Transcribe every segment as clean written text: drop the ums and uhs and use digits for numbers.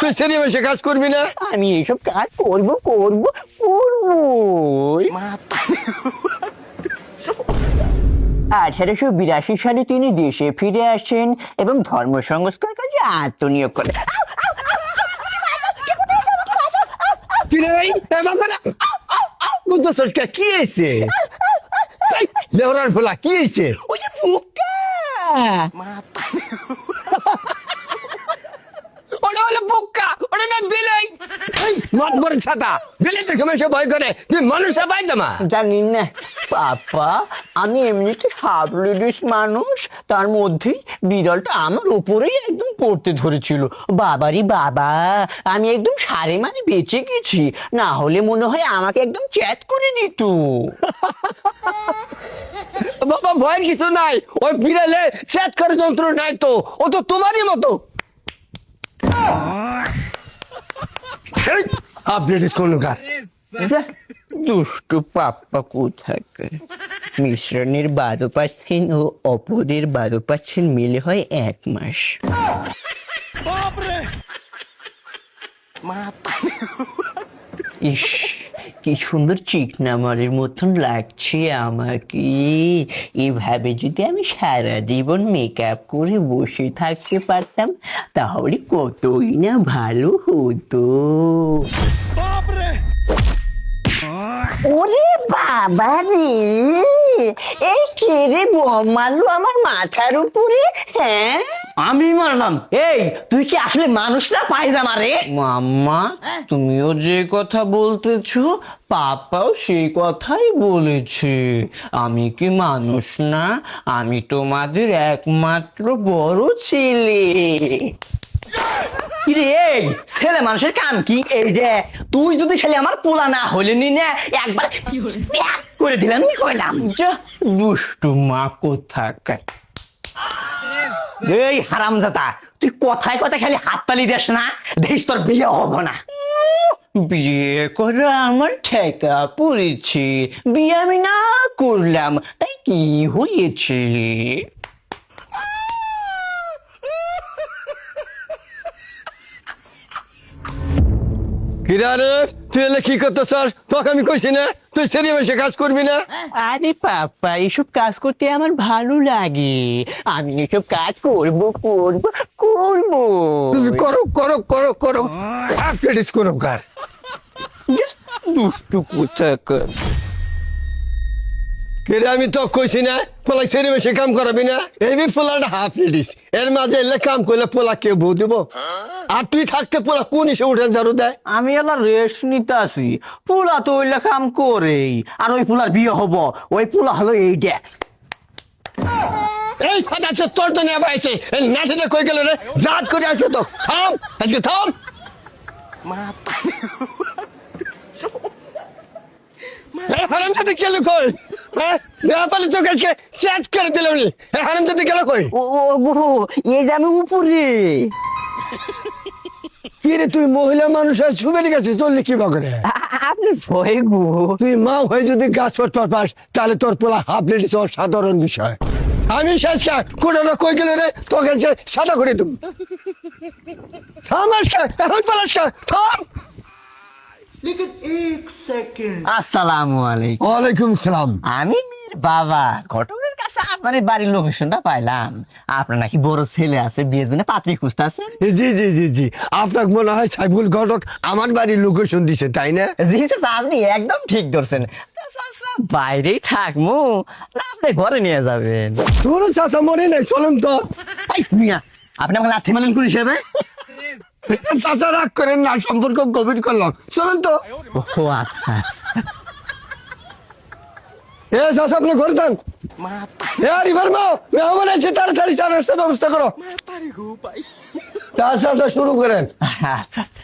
তুই সেরি বসে কাজ করবি না? আমি এইসব কাজ করব 1882 সালে তিনি দেশে ফিরে আসেন এবং ধর্ম সংস্কার কাজে আত্মনিয়োগ করেন। কি রে ভাই? কি হয়েছে? লেবরার ফোলা কি হয়েছে? ওই যে পোকা। ওটা হলো পোকা, ওটা না বিলাই। মত বড় ছাতা, বিলাই দেখে মানুষ ভয় করে, তুই মানুষ পাই জমা। জানি না পাপা, আমি এমনিতে হাফ লেডিস মানুষ, তার মধ্যেই বিড়ালটা আমার উপরেই একদম পড়তে ধরেছিল। বাবারি বাবা, আমি একদম সারে মানে বেঁচে গেছি, না হলে মনে হয় আমাকে একদম চ্যাট করে দিত। বাবা ভয়ের কিছু নাই, ওই বিড়ালে সেট করে যন্ত্র নাই তো, ও তো তোমারই মতো। আপডেট কোন কার? দুষ্টু পাপ্পা কোথাকার। মিশ্রণের 12% ও অপরের 12% মিলে হয় 1 মাস। ইস, কি সুন্দর চিকনা মারের মতন লাগছে আমাকে। এভাবে যদি আমি সারা জীবন মেকআপ করে বসে থাকতে পারতাম তাহলে কতই না ভালো হতো। ওরে বাবা রে, এই কে রে বম মারলো আমার মাথার উপরে? হ্যাঁ, আমি মারলাম। এই তুই কি আসলে মানুষ না পায়জামা রে? মাম্মা, তুমিও যে কথা বলতেছো পাপাও সেই কথাই বলেছে। আমি কি মানুষ না? আমি তোমাদের একমাত্র বড় ছেলে। কি রে, এই ছেলে মানুষের কাম কি এই রে? তুই যদি খালি আমার পোলা না হইলে নি না একবার স্প্যাক করে দিলাম নি কইলাম। যা দুষ্টু মা কোথাকার। এই হারামজাদা, তুই কথায় কথায় খালি হাততালি দিস না, দেখিস তোর বিয়ে হবো না। বিয়ে করা আমার ঠেকা পড়েছে, বিয়ে আমি না করলাম তাই কি হয়েছে? কিরারে তুই এলে কি করতেছস? তোকে আমি কইছি না তুই সেরি বসে কাজ করবি না? আরে পাপা, এসব কাজ করতে আমার ভালো লাগে, আমি এসব কাজ করব। তুমি করো করো করো করো, আপডেট কোন কার? দুষ্টু কোথাকার। কিরে আমি তো কইছি না পোলা সেরি বসে কাম করাবি না? এই পোলাটা হাফ লেডিস, এর মাঝে এলে কাম করলে পোলা কেউ বউ দিব? আর তুই থাকতে পোলা কোন এসে উঠে ঝাড়ু দেয়? আমি এলা রেস্ট নিতে আসি, পোলা তো ওইলা কাম করেই, আর ওই পোলার বিয়ে হবো, ওই পোলা হলো এইটা। এই ফাটা আছে তোর তো নেওয়া পাইছে, এই নাটিটা কই গেল রে? জাত করে আসবে তো, থাম আজকে থাম। হারামজাদা গেল কই? হ্যাঁ, নেপালে চোখ আজকে শেষ করে দিল নি। হারামজাদা গেল কই? ও গো, এই যে আমি উপরে। কি রে তুই মহিলা মানুষ আর সুবের কাছে চললি কি বকরে? আপনি ভয় গো। তুই মা হয়ে যদি গাছ পট পাস তাহলে তোর পোলা হাফ লেডিস সাধারণ বিষয়। আমি শেষ কা কোনটা কই গেল রে? তোকে সাদা করে দেব। থাম আজকে, এখন পালাস কা, থাম। আসসালামু আলাইকুম। ওয়ালাইকুম সালাম। আমি মীর বাবা, ঘটকের কাছে আপনার বাড়ির লোকেশনটা পাইলাম। আপনার নাকি বড় ছেলে আছে, বিয়ের জন্য পাত্রী খুঁজতে আছেন। জি জি জি জি, আপনাকে মনে হয় সাইফুল ঘটক আমার বাড়ির লোকেশন দিছে তাই না? জি চাচা, আপনি একদম ঠিক ধরছেন। তা চাচা বাইরেই থাকবো না আপনি ঘরে নিয়ে যাবেন? তোর চাচা মনে নাই, চলুন তো। এই মিয়া, আপনি আমাকে লাথি মারলেন কোন হিসেবে? চাচা রাগ করেন না, সম্পর্ক গভীর করলাম, চলুন তো। ও আচ্ছা আচ্ছা। এ চাচা আপনি ঘরে যান। এ রিভার মা মেহমান আছে, তাড়াতাড়ি চা নাস্তার ব্যবস্থা করো। চাচা চাচা শুরু করেন। আচ্ছা আচ্ছা।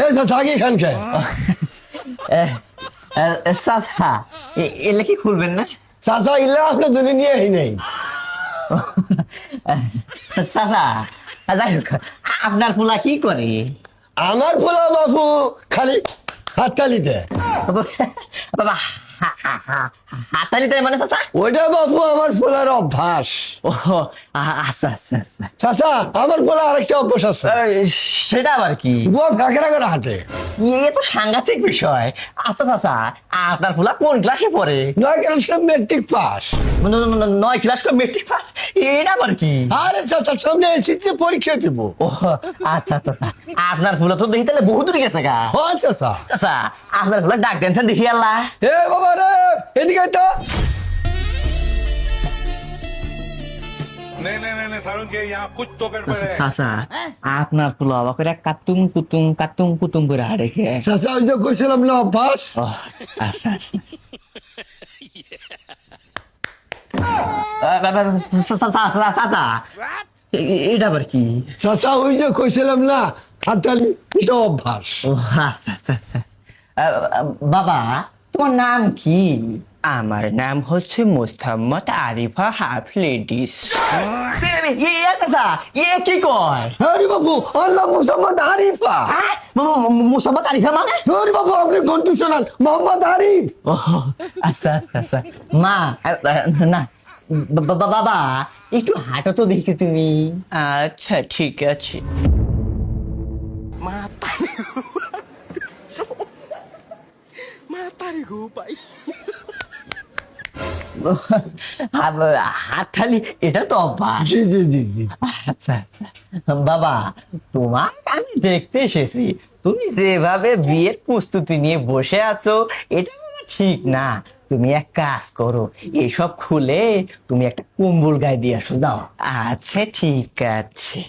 এ চাচা আগে খান খায়। চাচা এলে কি খুলবেন না? চাচা ইলে আপনার জন্য নিয়ে আই নাই। চাচা যাই হোক, আপনার পোলা কি করে? আমার পোলা বাবু খালি হাততালি দেয়। বাবা হাতালি তাই মানে চাচা? ওইটা বাপু আমার পোলার অভ্যাস। ও আচ্ছা আচ্ছা আচ্ছা। চাচা আমার পোলা আরেকটা অভ্যাস আছে, সেটা আবার কি? ও ফেঁকড়া করে হাঁটে। এ তো সাংঘাতিক বিষয়। আচ্ছা চাচা, আপনার ফুলা কোন ক্লাসে পড়ে? 9 ক্লাসে মেট্রিক পাস। 9 ক্লাস করে মেট্রিক পাস, এটা আবার কি? আরে চাচা সামনে এসেছে পরীক্ষা দিব। ও আচ্ছা আচ্ছা আচ্ছা। আপনার ফুলা তো দেখি তাহলে বহু দূর গেছে গা। হ্যাঁ চাচা। চাচা আপনার ফুলা ডাক দেন দেখি আল্লাহ। এ বাবা রে, এদিকে আয় তো। नहीं नहीं नहीं नहीं सारुण के यहाँ कुछ तो गड़बड़ है। চাচা আপনার ফুলা অবাক করে কাতুং কুতুং করে হাঁটে খেয়ে। চাচা ওই যে কইছিলাম না অভ্যাস। ও আচ্ছা আচ্ছা। চাচা এটা আবার কি? চাচা ওই যে কইছিলাম না হাতালি, এটা অভ্যাস। ও আচ্ছা আচ্ছা আচ্ছা। বাবা তোমার নাম কি? আমার নাম হচ্ছে মোসাম্মদ আরিফা হাফ লেডিস। চাচা এ কি কয়? আরে বাবু আল্লাহ মোহাম্মদ আরিফা। মোসাম্মদ আরিফা মানে? আরে বাবু আপনি কনফিউশনাল, মোহাম্মদ আরিফ। ও আচ্ছা আচ্ছা আচ্ছা। মা না বাবা একটু হাঁটো তো দেখি তুমি। আচ্ছা ঠিক আছে। হাততালি এটা তো অভ্যাস। জি জি জি জি। আচ্ছা আচ্ছা। বাবা তোমার আমি দেখতে এসেছি, তুমি যেভাবে বিয়ের প্রস্তুতি নিয়ে বসে আছো এটা বাবা ঠিক না। তুমি এক কাজ করো, এসব খুলে তুমি একটা কম্বল গায়ে দিয়ে আসো দাও। আচ্ছা ঠিক আছে।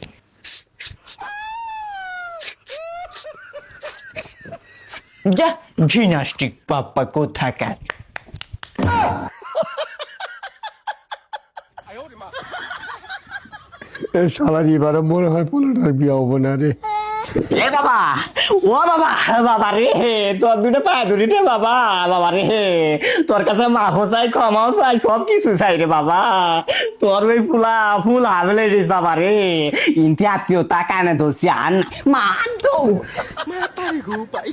যা জিমনাস্টিক পাপ্পা কোথাকার। এ শালার এবারে মনে হয় পোলাটার বিয়ে হবো না রে। এ বাবা, ও বাবা, বাবা রে তোর দুটো পায়ে ধরি রে বাবা, বাবা রে তোর কাছে মাফও চাই ক্ষমাও চাই সব কিছু চাই রে বাবা। তোর ওই ফুল হাবলে দিস বাবা রে, ইনতে আত্মীয়তা কানে ধরছি আর মান তো মাতারি গো পাই।